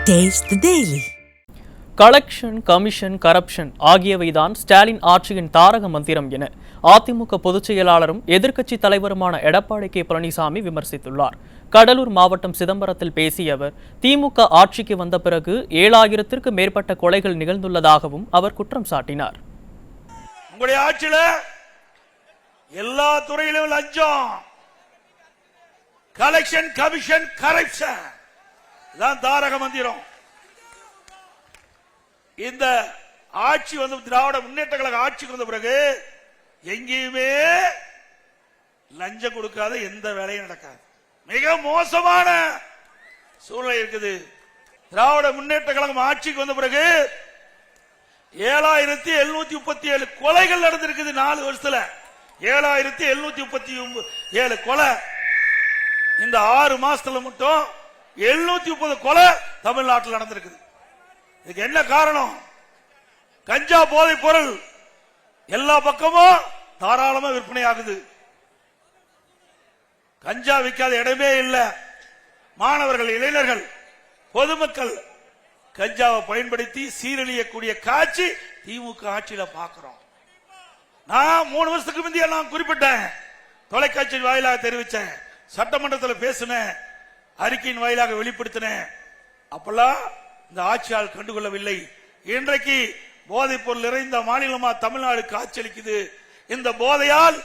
Taste the Daily. Collection, commission, corruption ஆகியவைதான் ஸ்டாலின் ஆட்சியின் தாரக மந்திரம் என அதிமுக பொதுச் செயலாளரும் எதிர்க்கட்சித் தலைவருமான எடப்பாடி கே பழனிசாமி விமர்சித்துள்ளார். கடலூர் மாவட்டம் சிதம்பரத்தில் பேசிய அவர், திமுக ஆட்சிக்கு வந்த பிறகு 7000த்திற்கு மேற்பட்ட கொலைகள் நிகழ்ந்துள்ளதாகவும் அவர் குற்றம் சாட்டினார். உங்களுடைய ஆட்சியில எல்லா துறையிலும் லஞ்சம், கலெக்ஷன், கமிஷன், கரப்ஷன் தான் தாரக மந்திரம். இந்த ஆட்சி வந்து திராவிட முன்னேற்ற கழக ஆட்சிக்கு வந்த பிறகு எங்கேயுமே லஞ்சம் கொடுக்காத எந்த வேலையும் நடக்காது. மிக மோசமான சூழ்நிலை இருக்குது. திராவிட முன்னேற்ற கழகம் ஆட்சிக்கு வந்த பிறகு 7737 கொலைகள் நடந்திருக்குது. 4 வருஷத்துல 7737 கொலை. இந்த 6 மாசத்துல மட்டும் 730 கொலை தமிழ்நாட்டில் நடந்திருக்குது. இதுக்கு என்ன காரணம்? கஞ்சா போதைப் பொருள் எல்லா பக்கமும் தாராளமா விற்பனை ஆகுது. கஞ்சா விற்காத இடமே இல்லை. மாணவர்கள், இளைஞர்கள், பொதுமக்கள் கஞ்சாவை பயன்படுத்தி சீரழியக்கூடிய காட்சி திமுக ஆட்சியில பார்க்கிறோம். நான் 3 வருஷத்துக்கு முந்தைய நான் குறிப்பிட்டேன், தொலைக்காட்சி வாயிலாக தெரிவிச்சேன், சட்டமன்றத்தில் பேசினேன், அறிக்கையின் வாயிலாக வெளிப்படுத்தினேன். அப்பெல்லாம் இந்த ஆட்சியால் கண்டுகொள்ளவில்லை. இன்றைக்கு போதைப் பொருள் நிறைந்த மாநிலமா தமிழ்நாடு காட்சியளிக்குது. இந்த போதையால்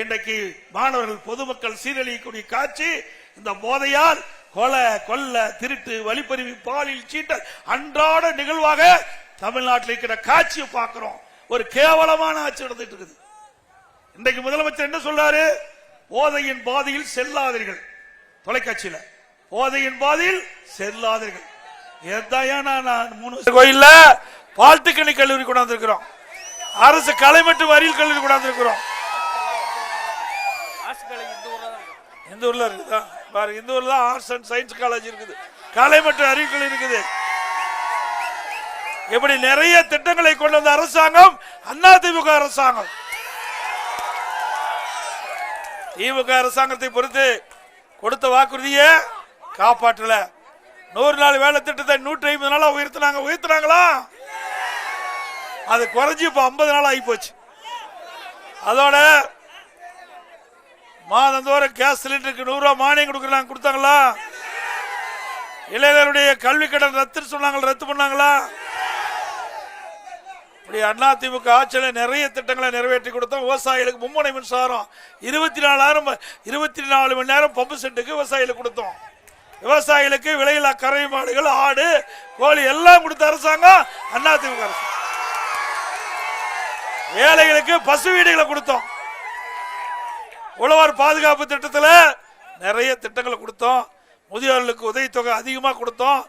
இன்றைக்கு மாணவர்கள், பொதுமக்கள் சீரழியக்கூடிய காட்சி. இந்த போதையால் கொலை, கொள்ள, திருட்டு, வழிப்பறிவு, பாலியல் சீட்டல் அன்றாட நிகழ்வாக தமிழ்நாட்டில் இருக்கிற காட்சியை பார்க்கிறோம். ஒரு கேவலமான ஆட்சி நடந்துட்டு இருக்குது. இன்றைக்கு முதலமைச்சர் என்ன சொல்றாரு? போதையின் பாதையில் செல்லாதீர்கள். தொலைக்காட்சியில போதையின் பாதையில் செல்லாதீர்கள். கோயில்ல பாலிடெக்னிக் கல்லூரி கொண்டாந்துருக்கிறோம். அரசு கலை மற்றும் அறிவியல் கல்லூரி கொண்டாந்துருக்கிறோம். இந்த ஊர்ல இருக்குதா பாருங்க. இந்த ஊர்ல ஆர்ட்ஸ் அண்ட் சயின்ஸ் காலேஜ் இருக்குது, கலை மற்றும் அறிவியல் கல்லூரி இருக்குது. இப்படி நிறைய திட்டங்களை கொண்டு வந்த அரசாங்கம் அதிமுக அரசாங்கம். திமுக அரசாங்கத்தை பொறுத்து கொடுத்த வாக்குறுதியை காப்பாற்றல. 100 நாள் வேலை திட்டத்தை 150 நாளா உயர்த்தினாங்களா? அது குறைஞ்சி இப்ப 50 நாள் ஆகி போச்சு. அதோட மாதந்தோறும் கேஸ் சிலிண்டருக்கு 100 ரூபாய் மானியம் கொடுத்தாங்களா? இளைஞருடைய கல்வி கடன் ரத்து சொன்னாங்க, ரத்து பண்ணாங்களா? இப்படி அதிமுக ஆட்சியில நிறைய திட்டங்களை நிறைவேற்றி கொடுத்தோம். விவசாயிகளுக்கு மும்முனை மின்சாரம் 24 மணி நேரம் பம்பு செட்டுக்கு விவசாயிகளுக்கு கொடுத்தோம். விவசாயிகளுக்கு விலையில்லா கரை மாடுகள், ஆடு, கோழி எல்லாம் கொடுத்த அரசாங்கம் அதிமுக அரசாங்கம். ஏழைகளுக்கு பசு வீடுகளை கொடுத்தோம். உழவர் பாதுகாப்பு திட்டத்தில் நிறைய திட்டங்களை கொடுத்தோம். முதியோர்களுக்கு உதவித்தொகை அதிகமாக கொடுத்தோம்.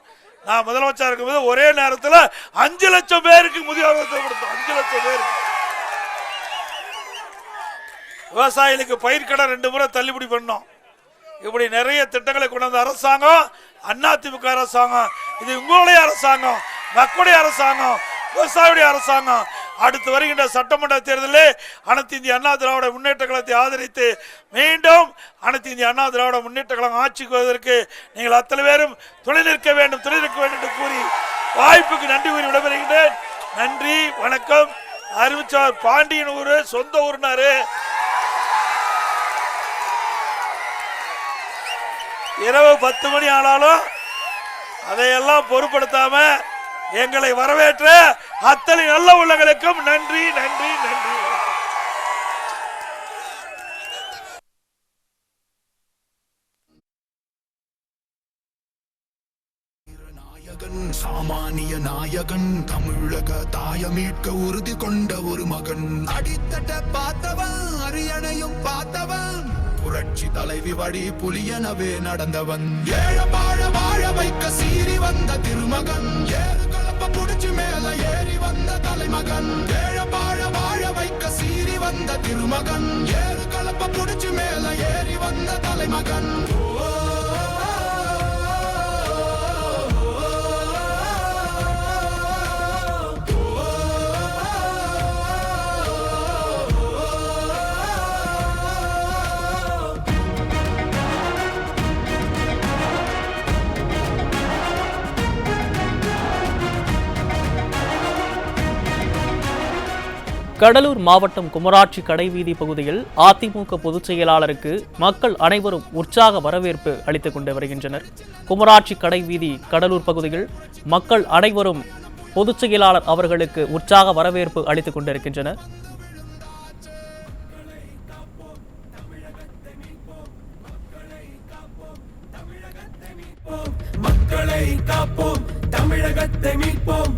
நான் முதலமைச்சர் இருக்கும்போது ஒரே நேரத்தில் 5 லட்சம் பேருக்கு முதியோர் கொடுத்தோம். 5 லட்சம் பேருக்கு. விவசாயிகளுக்கு பயிர்க்கடன் 2 முறை தள்ளுபடி பண்ணோம். இப்படி நிறைய திட்டங்களை கொண்டு வந்த அரசாங்கம் அதிமுக அரசாங்கம். இது உங்களுடைய அரசாங்கம், மக்களுடைய அரசாங்கம், விவசாயியுடைய அரசாங்கம். அடுத்து வருகின்ற சட்டமன்ற தேர்தலில் அனைத்து இந்திய அண்ணா திராவிட முன்னேற்ற கழகத்தை ஆதரித்து மீண்டும் அனைத்து இந்திய அண்ணா திராவிட முன்னேற்ற கழகம் ஆட்சிக்கு வருவதற்கு நீங்கள் அத்தனை பேரும் துணை நிற்க வேண்டும் என்று கூறி வாய்ப்புக்கு நன்றி கூறி விடைபெறுகின்றேன். நன்றி, வணக்கம். அறிவிச்சார் பாண்டியன் ஊரு, சொந்த ஊர்னாரு. இரவு 10 மணி ஆனாலும் அதையெல்லாம் பொருட்படுத்தாம எங்களை வரவேற்ற அத்தனை நல்ல உள்ளங்களுக்கும் நன்றி, நன்றி, நன்றி. சாமானிய நாயகன், தமிழக தாய மீட்க உறுதி கொண்ட ஒரு மகன். அடித்தட்ட பார்த்தவன், அரியணையும் பார்த்தவன், புரட்சி தலைவி வழி புலியனவே நடந்தவன். ஏழ வாழ வாழ வைக்க சீறி வந்த திருமகன், ஏறு கலப்ப புடிச்சு மேல ஏறி வந்த தலைமகன். ஏழ வாழ வாழ வைக்க சீறி வந்த திருமகன், ஏறு கலப்ப புடிச்சு மேல ஏறி வந்த தலைமகன். கடலூர் மாவட்டம் குமராட்சி கடைவீதி பகுதியில் அதிமுக பொதுச் செயலாளருக்கு மக்கள் அனைவரும் உற்சாக வரவேற்பு அளித்துக் கொண்டு வருகின்றனர். குமராட்சி கடைவீதி கடலூர் பகுதியில் மக்கள் அனைவரும் பொதுச் செயலாளர் அவர்களுக்கு உற்சாக வரவேற்பு அளித்துக் கொண்டிருக்கின்றனர். மக்களை காப்போம், தமிழகத்தை மீட்போம்.